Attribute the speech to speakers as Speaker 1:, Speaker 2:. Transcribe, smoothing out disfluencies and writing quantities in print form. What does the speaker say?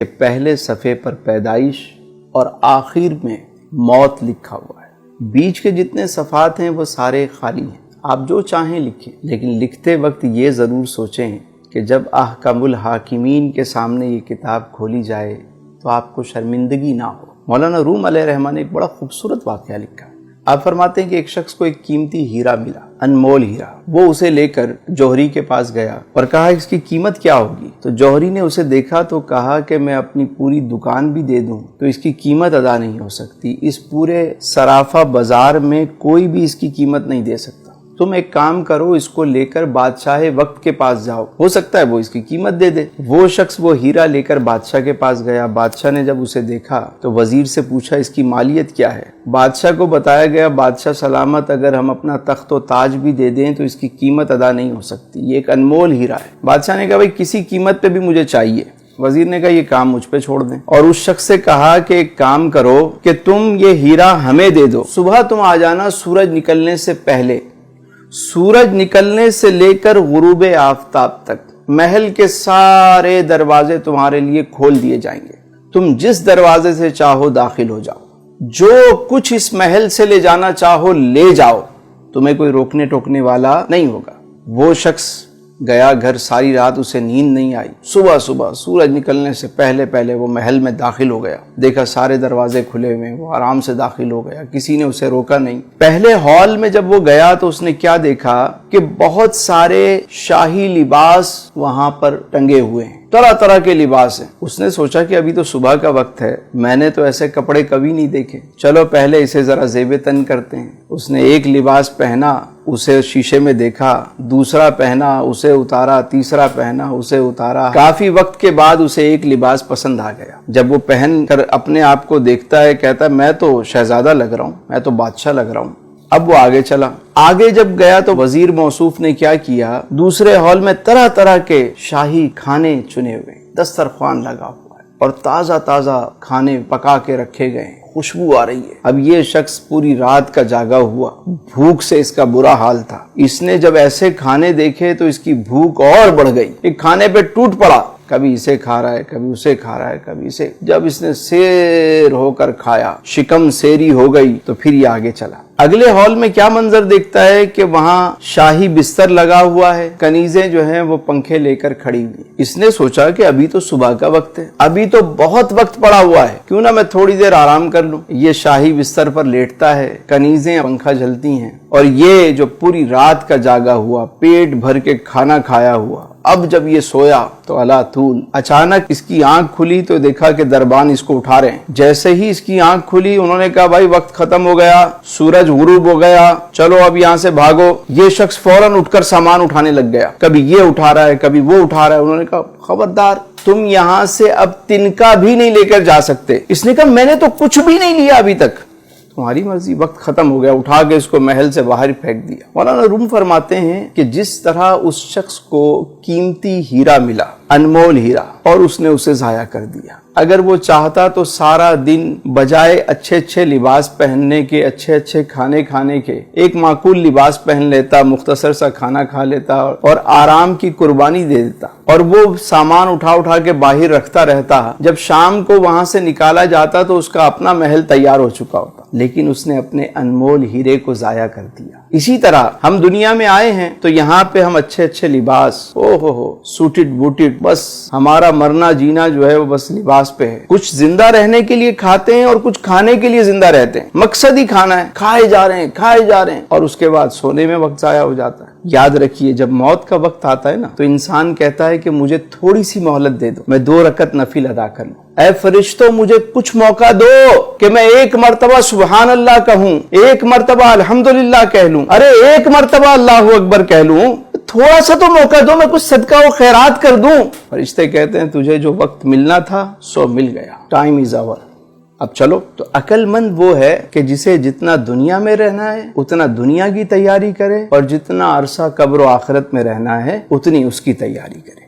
Speaker 1: کہ پہلے صفحے پر پیدائش اور آخر میں موت لکھا ہوا ہے۔ بیچ کے جتنے صفحات ہیں وہ سارے خالی ہیں، آپ جو چاہیں لکھیں، لیکن لکھتے وقت یہ ضرور سوچیں کہ جب احکم الحاکمین کے سامنے یہ کتاب کھولی جائے تو آپ کو شرمندگی نہ ہو۔ مولانا روم علیہ الرحمٰن نے ایک بڑا خوبصورت واقعہ لکھا۔ آپ فرماتے ہیں کہ ایک شخص کو ایک قیمتی ہیرا ملا، انمول ہیرا۔ وہ اسے لے کر جوہری کے پاس گیا اور کہا اس کی قیمت کیا ہوگی؟ تو جوہری نے اسے دیکھا تو کہا کہ میں اپنی پوری دکان بھی دے دوں تو اس کی قیمت ادا نہیں ہو سکتی، اس پورے سرافہ بازار میں کوئی بھی اس کی قیمت نہیں دے سکتا۔ تم ایک کام کرو، اس کو لے کر بادشاہ وقت کے پاس جاؤ، ہو سکتا ہے وہ اس کی قیمت دے دے۔ وہ شخص وہ ہیرا لے کر بادشاہ کے پاس گیا۔ بادشاہ نے جب اسے دیکھا تو وزیر سے پوچھا اس کی مالیت کیا ہے؟ بادشاہ کو بتایا گیا بادشاہ سلامت اگر ہم اپنا تخت و تاج بھی دے دیں تو اس کی قیمت ادا نہیں ہو سکتی، یہ ایک انمول ہیرا ہے۔ بادشاہ نے کہا بھائی کسی قیمت پہ بھی مجھے چاہیے۔ وزیر نے کہا یہ کام مجھ پہ چھوڑ دیں، اور اس شخص سے کہا کہ ایک کام کرو کہ تم یہ ہیرا ہمیں دے دو، صبح تم آ جانا سورج نکلنے سے پہلے، سورج نکلنے سے لے کر غروب آفتاب تک محل کے سارے دروازے تمہارے لیے کھول دیے جائیں گے، تم جس دروازے سے چاہو داخل ہو جاؤ، جو کچھ اس محل سے لے جانا چاہو لے جاؤ، تمہیں کوئی روکنے ٹوکنے والا نہیں ہوگا۔ وہ شخص گیا گھر، ساری رات اسے نیند نہیں آئی۔ صبح سورج نکلنے سے پہلے وہ محل میں داخل ہو گیا، دیکھا سارے دروازے کھلے ہوئے، وہ آرام سے داخل ہو گیا، کسی نے اسے روکا نہیں۔ پہلے ہال میں جب وہ گیا تو اس نے کیا دیکھا کہ بہت سارے شاہی لباس وہاں پر ٹنگے ہوئے ہیں، طرح طرح کے لباس ہیں۔ اس نے سوچا کہ ابھی تو صبح کا وقت ہے، میں نے تو ایسے کپڑے کبھی نہیں دیکھے، چلو پہلے اسے ذرا زیب تن کرتے ہیں۔ اس نے ایک لباس پہنا، اسے شیشے میں دیکھا، دوسرا پہنا، اسے اتارا، تیسرا پہنا، اسے اتارا۔ کافی وقت کے بعد اسے ایک لباس پسند آ گیا۔ جب وہ پہن کر اپنے آپ کو دیکھتا ہے، کہتا ہے میں تو شہزادہ لگ رہا ہوں، میں تو بادشاہ لگ رہا ہوں۔ اب وہ آگے چلا، آگے جب گیا تو وزیر موصوف نے کیا کیا، دوسرے ہال میں طرح طرح کے شاہی کھانے چنے ہوئے، دسترخوان لگا ہوا ہے اور تازہ کھانے پکا کے رکھے گئے ہیں، خوشبو آ رہی ہے۔ اب یہ شخص پوری رات کا جاگا ہوا، بھوک سے اس کا برا حال تھا۔ اس نے جب ایسے کھانے دیکھے تو اس کی بھوک اور بڑھ گئی، ایک کھانے پہ ٹوٹ پڑا، کبھی اسے کھا رہا ہے، کبھی اسے کھا رہا ہے، کبھی اسے۔ جب اس نے سیر ہو کر کھایا، شکم سیری ہو گئی، تو پھر یہ آگے چلا۔ اگلے ہال میں کیا منظر دیکھتا ہے کہ وہاں شاہی بستر لگا ہوا ہے، کنیزیں جو ہیں وہ پنکھے لے کر کھڑی ہوئی۔ اس نے سوچا کہ ابھی تو صبح کا وقت ہے، ابھی تو بہت وقت پڑا ہوا ہے، کیوں نہ میں تھوڑی دیر آرام کر لوں۔ یہ شاہی بستر پر لیٹتا ہے، کنیزیں پنکھا جلتی ہیں، اور یہ جو پوری رات کا جاگا ہوا، پیٹ بھر کے کھانا کھایا ہوا، اب جب یہ سویا تو اللہ طول اچانک اس کی آنکھ کھلی تو دیکھا کہ دربان اس کو اٹھا رہے ہیں۔ جیسے ہی اس کی آنکھ کھلی انہوں نے کہا بھائی وقت ختم ہو گیا، سورج غروب ہو گیا، چلو اب یہاں سے بھاگو۔ یہ شخص فوراً اٹھ کر سامان اٹھانے لگ گیا، کبھی یہ اٹھا رہا ہے، کبھی وہ اٹھا رہا ہے۔ انہوں نے کہا خبردار، تم یہاں سے اب تنکا بھی نہیں لے کر جا سکتے۔ اس نے کہا میں نے تو کچھ بھی نہیں لیا ابھی تک، تمہاری مرضی، وقت ختم ہو گیا۔ اٹھا کے اس کو محل سے باہر پھینک دیا۔ مولانا روم فرماتے ہیں کہ جس طرح اس شخص کو قیمتی ہیرا ملا، انمول ہیرا، اور اس نے اسے ضائع کر دیا، اگر وہ چاہتا تو سارا دن بجائے اچھے لباس پہننے کے، اچھے کھانے کھانے کے، ایک معقول لباس پہن لیتا، مختصر سا کھانا کھا لیتا اور آرام کی قربانی دے دیتا، اور وہ سامان اٹھا کے باہر رکھتا رہتا۔ جب شام کو وہاں سے نکالا جاتا تو اس کا اپنا محل تیار ہو چکا ہوتا، لیکن اس نے اپنے انمول ہیرے کو ضائع کر دیا۔ اسی طرح ہم دنیا میں آئے ہیں تو یہاں پہ ہم اچھے لباس، سوٹڈ بوٹڈ، بس ہمارا مرنا جینا جو ہے وہ بس لباس پہ ہے۔ کچھ زندہ رہنے کے لیے کھاتے ہیں اور کچھ کھانے کے لیے زندہ رہتے ہیں، مقصد ہی کھانا ہے، کھائے جا رہے ہیں اور اس کے بعد سونے میں وقت ضائع ہو جاتا ہے۔ یاد رکھیے جب موت کا وقت آتا ہے نا تو انسان کہتا ہے کہ مجھے تھوڑی سی مہلت دے دو، میں 2 رکعت نفل ادا کر لوں، اے فرشتوں مجھے کچھ موقع دو کہ میں 1 مرتبہ سبحان اللہ کہوں، 1 مرتبہ الحمدللہ کہہ لوں، ارے 1 مرتبہ اللہ اکبر کہہ لوں، تھوڑا سا تو موقع دو، میں کچھ صدقہ و خیرات کر دوں۔ فرشتے کہتے ہیں تجھے جو وقت ملنا تھا سو مل گیا، ٹائم از اوور، اب چلو۔ تو عقل مند وہ ہے کہ جسے جتنا دنیا میں رہنا ہے اتنا دنیا کی تیاری کرے، اور جتنا عرصہ قبر و آخرت میں رہنا ہے اتنی اس کی تیاری کرے۔